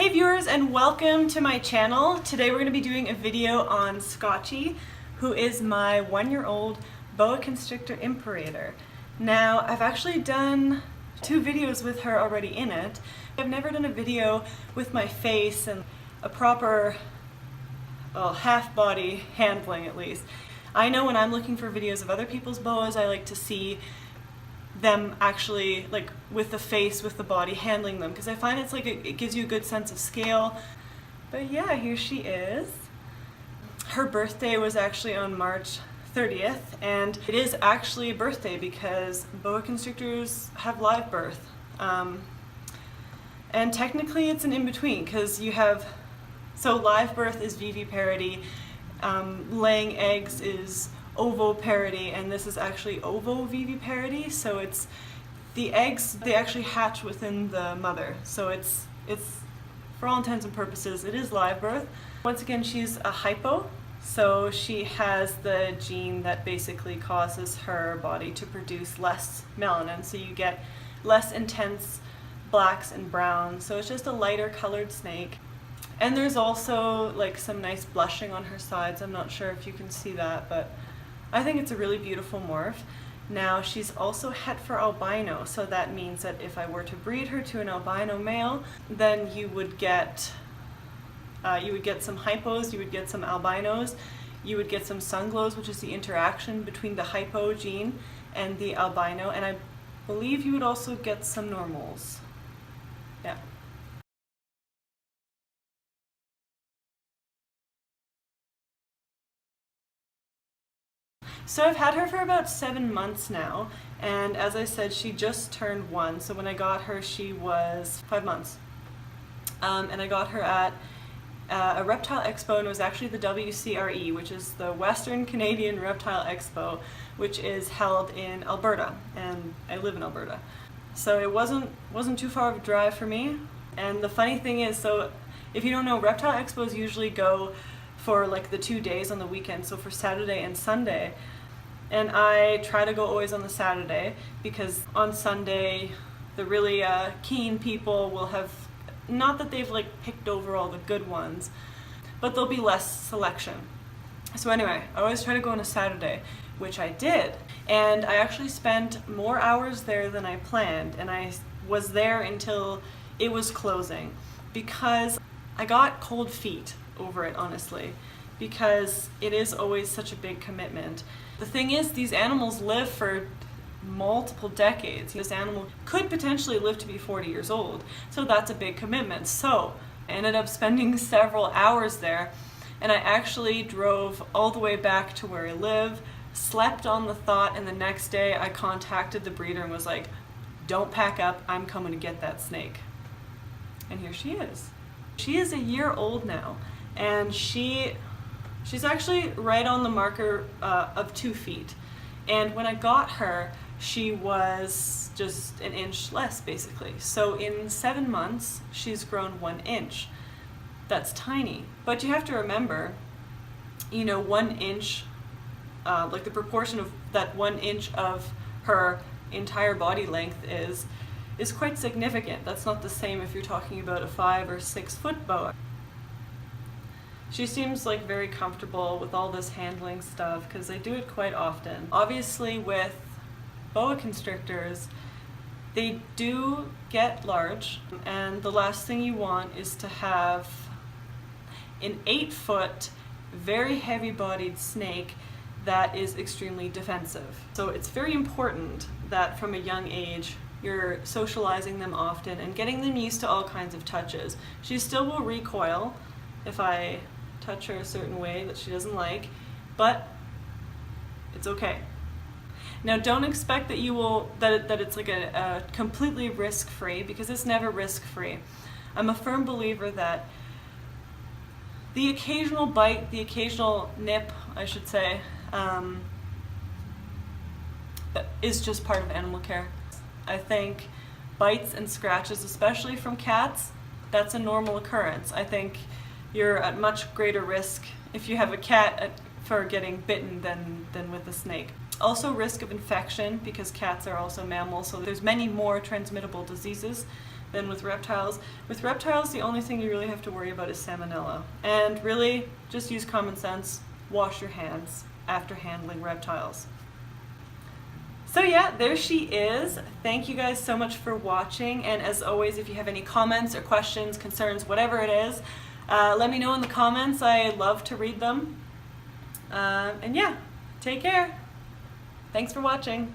Hey viewers, and welcome to my channel. Today we're going to be doing a video on Scotchy, who is my 1-year-old Boa Constrictor imperator. Now, I've actually done 2 videos with her already in it. I've never done a video with my face and a proper, well, half body handling at least. I know when I'm looking for videos of other people's boas, I like to see them actually, like, with the face, with the body, handling them, because I find it's like it gives you a good sense of scale. But yeah, here she is. Her birthday was actually on March 30th, and it is actually a birthday because boa constrictors have live birth. And technically it's an in-between, because you have, so live birth is ovoviviparity, laying eggs is ovoparity, and this is actually ovoviviparity. So it's the eggs, they actually hatch within the mother. So it's for all intents and purposes, it is live birth. Once again, she's a hypo, so she has the gene that basically causes her body to produce less melanin, so you get less intense blacks and browns. So it's just a lighter colored snake. And there's also like some nice blushing on her sides. I'm not sure if you can see that, but I think it's a really beautiful morph. Now, she's also het for albino, so that means that if I were to breed her to an albino male, then you would get some hypos, you would get some albinos, you would get some sunglows, which is the interaction between the hypo gene and the albino, and I believe you would also get some normals. Yeah. So I've had her for about 7 months now, and as I said, she just turned 1. So when I got her, she was 5 months. And I got her at a reptile expo, and it was actually the WCRE, which is the Western Canadian Reptile Expo, which is held in Alberta, and I live in Alberta. So it wasn't too far of a drive for me. And the funny thing is, so if you don't know, reptile expos usually go for like the 2 days on the weekend, so for Saturday and Sunday. And I try to go always on the Saturday, because on Sunday the really keen people will have, not that they've like picked over all the good ones, but there'll be less selection. So anyway, I always try to go on a Saturday, which I did, and I actually spent more hours there than I planned, and I was there until it was closing, because I got cold feet over it, honestly, because it is always such a big commitment. The thing is, these animals live for multiple decades. This animal could potentially live to be 40 years old, so that's a big commitment. So I ended up spending several hours there, and I actually drove all the way back to where I live, slept on the thought, and the next day I contacted the breeder and was like, don't pack up, I'm coming to get that snake. And here she is. She is a year old now, and she's actually right on the marker of 2 feet. And when I got her, she was just an inch less, basically. So in 7 months, she's grown 1 inch. That's tiny. But you have to remember, you know, 1 inch, like the proportion of that 1 inch of her entire body length is quite significant. That's not the same if you're talking about a 5 or 6 foot boa. She seems like very comfortable with all this handling stuff, because I do it quite often. Obviously with boa constrictors, they do get large, and the last thing you want is to have an 8-foot, very heavy-bodied snake that is extremely defensive. So it's very important that from a young age you're socializing them often and getting them used to all kinds of touches. She still will recoil if I touch her a certain way that she doesn't like, but it's okay. Now, don't expect that you will that it's like a completely risk-free, because it's never risk-free. I'm a firm believer that the occasional bite, the occasional nip, I should say, is just part of animal care. I think bites and scratches, especially from cats, that's a normal occurrence. I think you're at much greater risk if you have a cat for getting bitten than with a snake. Also, risk of infection, because cats are also mammals, so there's many more transmittable diseases than with reptiles. With reptiles, the only thing you really have to worry about is salmonella. And really, just use common sense. Wash your hands after handling reptiles. So yeah, there she is. Thank you guys so much for watching, and as always, if you have any comments or questions, concerns, whatever it is, let me know in the comments. I love to read them. And yeah, take care. Thanks for watching.